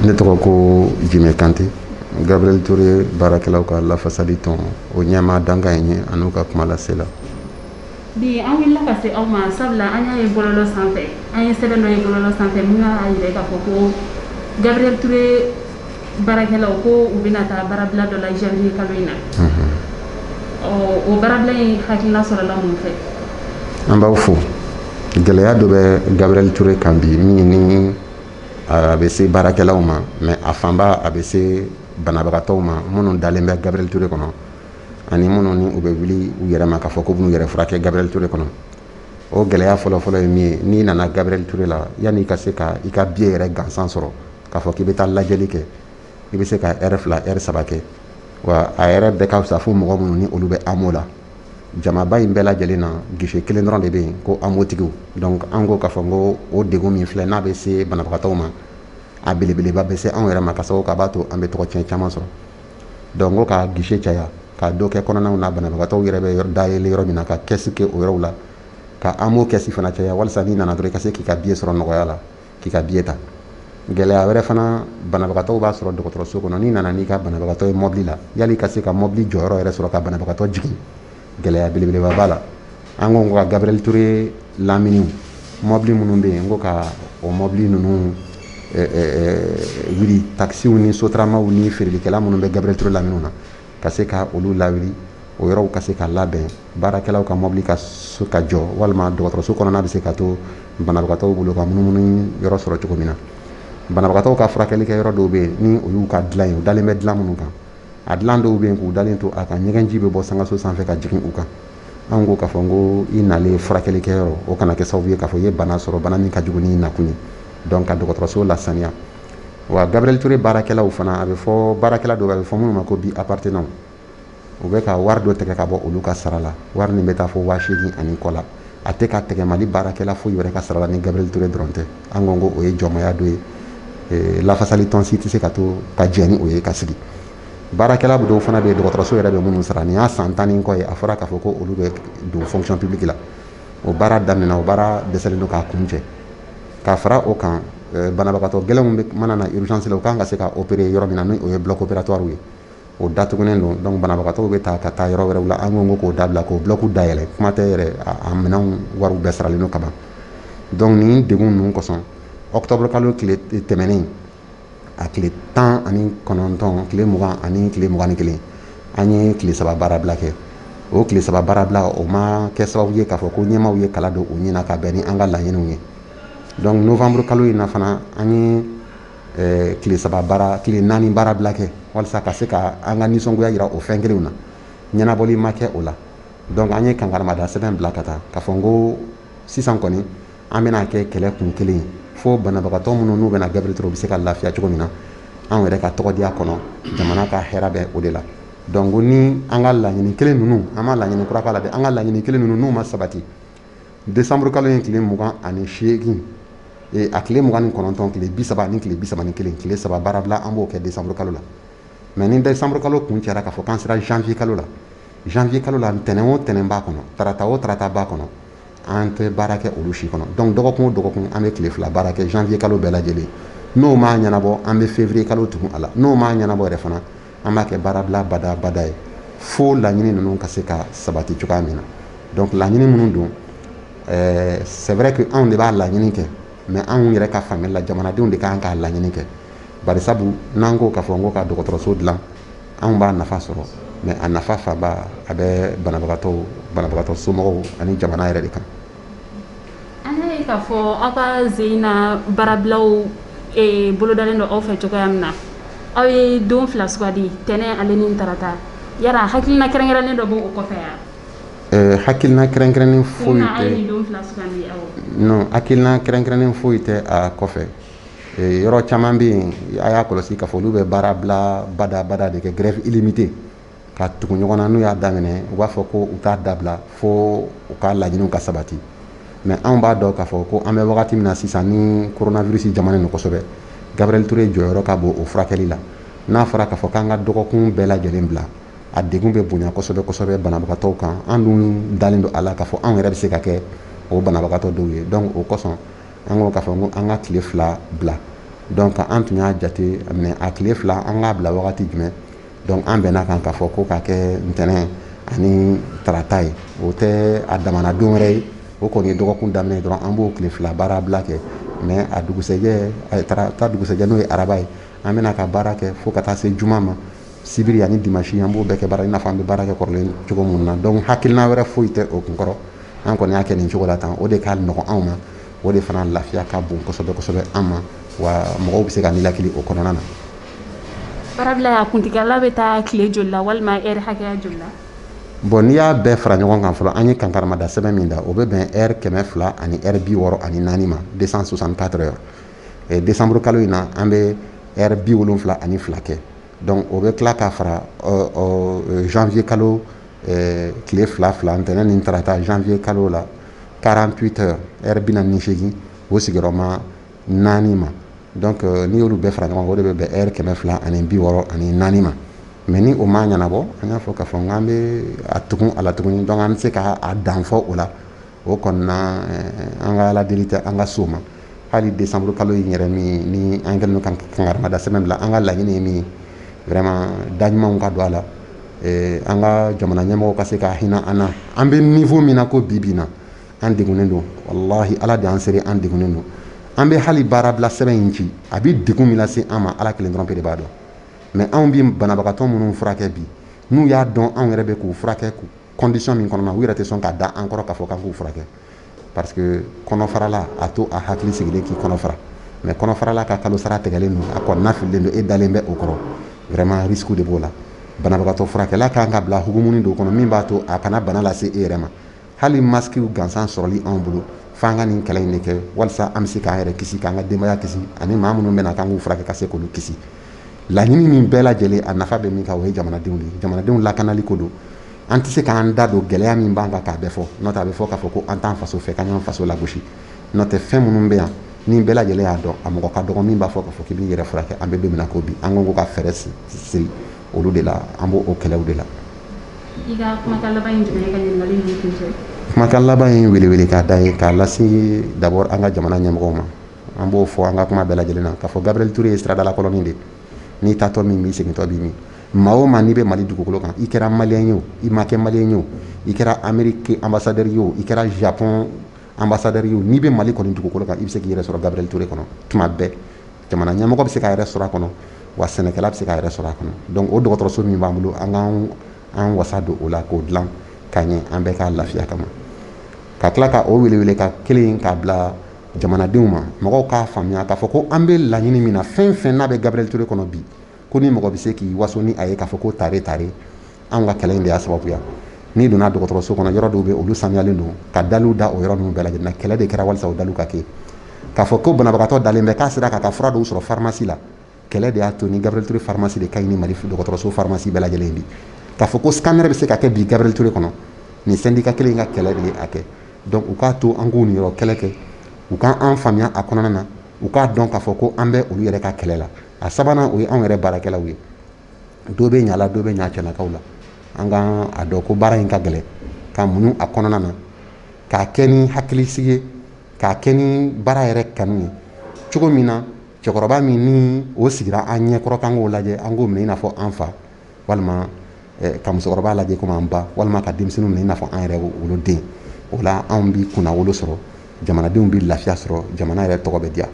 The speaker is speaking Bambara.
Ne tɔgɔ ko Jime Kante, Gabriel Touré baarakɛlaw ka lafasali tɔn o ɲɛmaa danga ye a n'u ka kuma lase la. Bi an wulila ka se aw ma sabula an y'a ye bɔlɔlɔ sanfɛ an ye sɛbɛn dɔ ye bɔlɔlɔ sanfɛ min y'a yira k'a fɔ ko Gabriel Touré baarakɛlaw ko u bɛna taa baarabila dɔ la janvier kalo in na. O baarabila in hakilina sɔrɔla mun fɛ? An b'aw fo. Gɛlɛya dɔ bɛ Gabriel Touré kan bi min ni a bɛ se baarakɛlaw ma mais a fanba a bɛ se banabagatɔw ma minnu dalen bɛ Gabriel Touré kɔnɔ ani minnu ni u bɛ wuli u yɛrɛ ma k'a fɔ ko b'u yɛrɛ furakɛ Gabriel Touré kɔnɔ. O gɛlɛya fɔlɔ-fɔlɔ ye min ye n'i nana Gabriel Touré la yanni i ka se ka i ka billet yɛrɛ gansan sɔrɔ k'a fɔ k'i bɛ taa lajɛli kɛ i bɛ se ka heure 2 heure 3 kɛ wa a yɛrɛ bɛɛ ka fisa fo mɔgɔ minnu ni olu bɛ AMO la. Jamaba in bɛɛ lajɛlen na guichet kelen dɔrɔn de bɛ yen ko AMO tigiw donc an ko k'a fɔ ko o degun min filɛ n'a bɛ se banabagatɔw ma a belebeleba bɛ se anw yɛrɛ ma ka sababu k'a b'a to an bɛ tɔgɔ tiɲɛ caman sɔrɔ donc ko ka guichet caya ka dɔ kɛ kɔnɔnaw na banabagatɔw yɛrɛ bɛ dayɛlɛ yɔrɔ min na ka kɛsi kɛ o yɔrɔw la ka AMO kɛsi fana caya walasa n'i nana dɔrɔn i ka se k'i ka billet sɔrɔ nɔgɔya la k'i ka billet ta. Gɛlɛya wɛrɛ fana banabagatɔw b'a sɔrɔ dɔgɔtɔrɔso kɔnɔ n'i nana n'i ka banabagatɔ ye mobili la yali ka se ka mobili jɔyɔrɔ yɛrɛ sɔrɔ ka banabagatɔ jigin gɛlɛya belebeleba b'a la. An ko ka Gabriel Touré laminiw mobili minnu bɛ yen ko ka o mobili ninnu wuli taxiw ni sotaramaw ni feerelikɛla minnu bɛ Gabriel Touré laminiw na ka se ka olu lawuli o yɔrɔw ka se ka labɛn baarakɛlaw ka mobili ka jɔ walima dɔgɔtɔrɔso kɔnɔna bɛ se ka to banabagatɔw bolo ka munumunu yɔrɔ sɔrɔ cogo min na. Banabagatɔw ka furakɛlikɛ yɔrɔ dɔw bɛ yen ni o y'u ka dilan ye u dalen bɛ dilan minnu kan a dilan dɔw bɛ yen k'u dalen to a kan ɲɛgɛnji bɛ bɔ sangaso sanfɛ ka jigin u kan. An ko k'a fɔ ko i nalen furakɛlikɛ yɔrɔ o kana kɛ sababu ye k'a fɔ i ye bana sɔrɔ bana min ka jugu ni nakun ye donc ka dɔgɔtɔrɔso lasaniya. Wa Gabriel Touré baarakɛlaw fana a bɛ fɔ baarakɛla dɔw a bɛ fɔ minnu ma ko bi appartenant u bɛ ka wari dɔ tigɛ ka bɔ olu ka sara la wari min bɛ taa fɔ 80,000 ani kɔ la a tɛ ka tɛgɛ Mali baarakɛla foyi wɛrɛ ka sara la ni Gabriel Touré dɔrɔn tɛ. An ko o ye jɔnmaya dɔ ye lafasali tɔn si tɛ se ka to ka jɛ ni o ye ka sigi. Baarakɛla dɔw fana bɛ yen dɔgɔtɔrɔso yɛrɛ bɛ minnu sara nin y'a san 10 ni kɔ ye a fɔra k'a fɔ ko olu bɛ don fonction publique la o baara daminɛna o baara dɛsɛlen don k'a kun cɛ ka fara o kan banabagatɔ gɛlɛnw mana na urgence la u kan ka se ka opérer yɔrɔ min na ni o ye bloc opératoire ye o datugunen don donc banabagatɔw bɛ taa ka taa yɔrɔ wɛrɛw la an ko k'o dabila k'o bloc dayɛlɛ kuma tɛ yɛrɛ a minɛnw wariw bɛɛ saralen don ka ban donc nin degun ninnu kosɔn octobre kalo tile tɛmɛnen a tile 19 tile 20 ani tile 21 an ye tile 3 baarabila kɛ o tile 3 baarabila o ma kɛ sababu ye k'a fɔ ko ɲɛmaaw ye kala don u ɲɛna ka bɛn ni an ka laɲiniw ye donc novembre kalo in na fana an ye tile 4 baarabila kɛ walasa ka se ka an ka nisɔngoya jira o fɛn kelenw na ɲɛnabɔli ma kɛ o la donc an ye kankaramada sɛbɛn bila ka taa k'a fɔ ko sisan kɔni an bɛna kɛ kɛlɛ kun kelen ye fo banabagatɔ minnu n'u bɛna Gabriel Touré u bɛ se ka lafiya cogo min na an yɛrɛ ka tɔgɔdiya kɔnɔ jamana ka hɛrɛ bɛ o de la donc ni an ka laɲini kelen ninnu an ma laɲini kura k'a la dɛ an ka laɲini kelen ninnu n'u ma sabati décembre kalo in tile 28 a tile 29 tile 30 ani tile 31 tile 3 baarabila an b'o kɛ décembre kalo la mais ni décembre kalo kun cɛra k'a fɔ k'an sera janvier kalo la ntɛnɛn o ntɛnɛn b'a kɔnɔ tarata o tarata b'a kɔnɔ an tɛ baara kɛ olu si kɔnɔ donc dɔgɔkun o dɔgɔkun an bɛ tile 2 baara kɛ janvier kalo bɛɛ lajɛlen n'o m'a ɲɛnabɔ an bɛ février kalo tugun a la n'o m'a ɲɛnabɔ yɛrɛ fana an b'a kɛ baarabila bada ye fo laɲini ninnu ka se ka sabati cogoya min na donc laɲini minnu don c'est vrai que anw de b'a laɲini kɛ mais anw yɛrɛ ka faamuyali la jamanadenw de kan k'a laɲini kɛ bari sabu n'an ko k'a fɔ ko ka dɔgɔtɔrɔso dilan anw b'a nafa sɔrɔ mais a nafa fanba a bɛ banabagatɔ somɔgɔw ani jamana yɛrɛ de kan. An y'a ye k'a fɔ aw ka Zeyina baarabilaw bolodalen don aw fɛ cogoya min na aw ye don 2 sugandi tɛnɛn ale ni tarata yala hakilina kɛrɛnkɛrɛnnen dɔ b'o kɔfɛ yan? Hakilina kɛrɛnkɛrɛnnen foyi tɛ a ye don 2 sugandi awɔ. Non hakilina kɛrɛnkɛrɛnnen foyi tɛ a kɔfɛ yɔrɔ caman bɛ yen a y'a kɔlɔsi k'a fɔ olu bɛ baarabila bada de kɛ grève illimité ka tugu ɲɔgɔn na n'u y'a daminɛ u b'a fɔ ko u t'a dabila fo u ka laɲiniw ka sabati mais anw b'a dɔn k'a fɔ ko an bɛ wagati min na sisan ni coronavirus jamanen don kosɛbɛ Gabriel Touré jɔyɔrɔ ka bon o furakɛli la n'a fɔra k'a fɔ k'an ka dɔgɔkun bɛɛ lajɛlen bila a degun bɛ bonya kosɛbɛ banabagatɔw kan an dun dalen don a la k'a fɔ anw yɛrɛ bɛ se ka kɛ o banabagatɔ dɔw ye donc o kosɔn an ko k'a fɔ ko an ka tile 2 bila donc an tun y'a jate minɛ a tile fila an k'a bila wagati jumɛn donc an bɛnna kan k'a fɔ ko k'a kɛ ntɛnɛn ani tarata ye o tɛ a damana don wɛrɛ ye o kɔni ye dɔgɔkun daminɛ dɔrɔn an b'o tile fila baara bila kɛ mais a dugusɛjɛ ta dugusɛjɛ n'o ye araba ye an bɛna ka baara kɛ fo ka taa se juma ma sibiri ani dimanche an b'o bɛɛ kɛ baara i n'a fɔ an bɛ baara kɛ kɔrɔlen cogo minnu na donc hakilina wɛrɛ foyi tɛ o kun kɔrɔ an kɔni y'a kɛ nin cogo la tan o de ka nɔgɔn anw ma o de fana lafiya ka bon kosɛbɛ kosɛbɛ an ma wa mɔgɔw bɛ se ka nilakili o kɔnɔna na. Baarabila a kuntigɛla bɛ taa tile joli la walima heure hakɛya joli la? Bon n'i y'a bɛɛ fara ɲɔgɔn kan fɔlɔ an ye kankaramada sɛbɛn min da o bɛ bɛn heure 200 ani heure 64 ma 264 heures décembre kalo in na an bɛ heure 72 kɛ donc o bɛ tila ka fara janvier kalo tile fila ntɛnɛn ni tarata janvier kalo la 48 heures heure 48 o sigiyɔrɔma 4 ma donc n'i y'olu bɛɛ fara ɲɔgɔn kan o de bɛ bɛn heure 264 ma mais ni o ma ɲɛnabɔ an y'a fɔ k'a fɔ k'an bɛ a tugun a la tuguni donc an bɛ se k'a dan fɔ o la o kɔni na an ka ala deli tɛ an ka so ma hali décembre kalo in yɛrɛ min ni an kɛlen don ka kankaramada sɛbɛn bila an ka laɲini ye min ye vraiment da ɲumanw ka don a la an ka jamana ɲɛmɔgɔw ka se ka hinɛ an na an bɛ niveau min na ko bi bi in na an degunnen don wallahi ala de an sere an degunnen don an bɛ hali baara bila sɛbɛn in ci a bɛ degun min lase an ma ala kelen dɔrɔn pe de b'a dɔn mais anw bi banabagatɔ minnu furakɛ bi n'u y'a dɔn anw yɛrɛ bɛ k'u furakɛ condition min kɔnɔna u yɛrɛ tɛ sɔn ka da an kɔrɔ k'a fɔ k'an k'u furakɛ parce que kɔnɔfarala a to a hakili sigilen k'i kɔnɔfara mais kɔnɔfarala ka kalo sara tigɛlen don a kɔnɔna fililen don e dalen bɛ o kɔrɔ vraiment risque de b'o la banabagatɔ furakɛla kan ka bila hukumu dɔ kɔnɔ min b'a to a kana bana lase e yɛrɛ ma hali masque gansan sɔrɔli anw bolo f'an ka nin kɛlɛ in de kɛ walasa an bɛ se k'an yɛrɛ kisi k'an ka denbaya kisi ani maa minnu bɛna k'an k'u furakɛ ka se k'olu kisi laɲini min bɛɛ lajɛlen a nafa bɛ min kan o ye jamanadenw de ye jamanadenw lakanali ko don an tɛ se k'an da don gɛlɛya min b'an kan k'a bɛɛ fɔ n'o tɛ a bɛ fɔ k'a fɔ ko an t'an faso fɛ k'an y'an faso lagosi n'o tɛ fɛn minnu bɛ yan ni bɛɛ lajɛlen y'a dɔn a mɔgɔ ka dɔgɔ min b'a fɔ k'a fɔ k'i b'i yɛrɛ furakɛ an bɛ don min na ko bi an ko ka fɛɛrɛ siri olu de la an b'o kɛlɛw de la. I ka kumakan laban ye jumɛn ye ka ɲininkali ninnu kun cɛ? Kumakan laban ye welewele k'a da ye k'a lase d'abord an ka jamana ɲɛmɔgɔw ma an b'o fɔ an ka kuma bɛɛ lajɛlen na k'a fɔ Gabriel Ture ye siradala kɔlɔni de n'i taatɔ min b'i segintɔ b'i min maa o maa n'i bɛ Mali dugukolo kan i kɛra maliyɛn ye o i ma kɛ maliyɛn ye o i kɛra Amérique ambassadeur ye o i kɛra Japon ambassadeur ye o n'i bɛ Mali kɔni dugukolo kan i bɛ se k'i yɛrɛ sɔrɔ Gabriel Ture kɔnɔ tuma bɛɛ jamana ɲɛmɔgɔ bɛ se k'a yɛrɛ sɔrɔ a kɔnɔ wa sɛnɛkɛla bɛ se k'a yɛrɛ sɔrɔ a kɔnɔ donc o dɔgɔtɔrɔso min b'an bolo an k'an wasa don o la k'o dilan ka ɲɛ an bɛɛ ka lafiya kama ka tila ka o welewele ka kelen k'a bila jamanadenw ma mɔgɔw k'a faamuya k'a fɔ ko an bɛ laɲini min na fɛn fɛn n'a bɛ Gabriel Ture kɔnɔ bi ko ni mɔgɔ bɛ se k'i waso ni a ye k'a fɔ ko tare anw ka kɛlɛ in de y'a sababuya n'i donna dɔgɔtɔrɔso kɔnɔ yɔrɔ dɔw bɛ olu sanuyalen don ka daliw da o yɔrɔ ninnu bɛɛ lajɛlen na kɛlɛ de kɛra walasa o daliw ka kɛ k'a fɔ ko banabagatɔ dalen bɛ k'a sera k'a ka fura dɔw sɔrɔ pharmacie la kɛlɛ de y'a to ni Gabriel Ture pharmacie de ka ɲi ni Mali dɔgɔtɔrɔso pharmacie bɛɛ lajɛlen bi k'a fɔ ko scanner bɛ se ka kɛ bi Gabriel Ture kɔnɔ nin syndicat kelen ka kɛlɛ de ye a kɛ donc u k'a to an k'u nin yɔrɔ kɛlɛ kɛ u k'an faamuya a kɔnɔna na u k'a dɔn k'a fɔ ko an bɛ olu yɛrɛ ka kɛlɛ la a sabanan o ye anw yɛrɛ baarakɛlaw ye dɔ bɛ ɲa la dɔ bɛ ɲa cɛlakaw la an ka a dɔn ko baara in ka gɛlɛn ka muɲu a kɔnɔna na k'a kɛ ni hakilisigi ye k'a kɛ ni baara yɛrɛ kanu ye cogo min na cɛkɔrɔba min ni o sigira an ɲɛkɔrɔ k'an k'o lajɛ an k'o minɛ i n'a fɔ an fa walima ka musokɔrɔba lajɛ komi an ba walima ka denmisɛnninw minɛ i n'a fɔ an yɛrɛ woloden o la anw bi kunna wolo sɔrɔ jamanadenw bi lafiya sɔrɔ jamana yɛrɛ tɔgɔ bɛ diya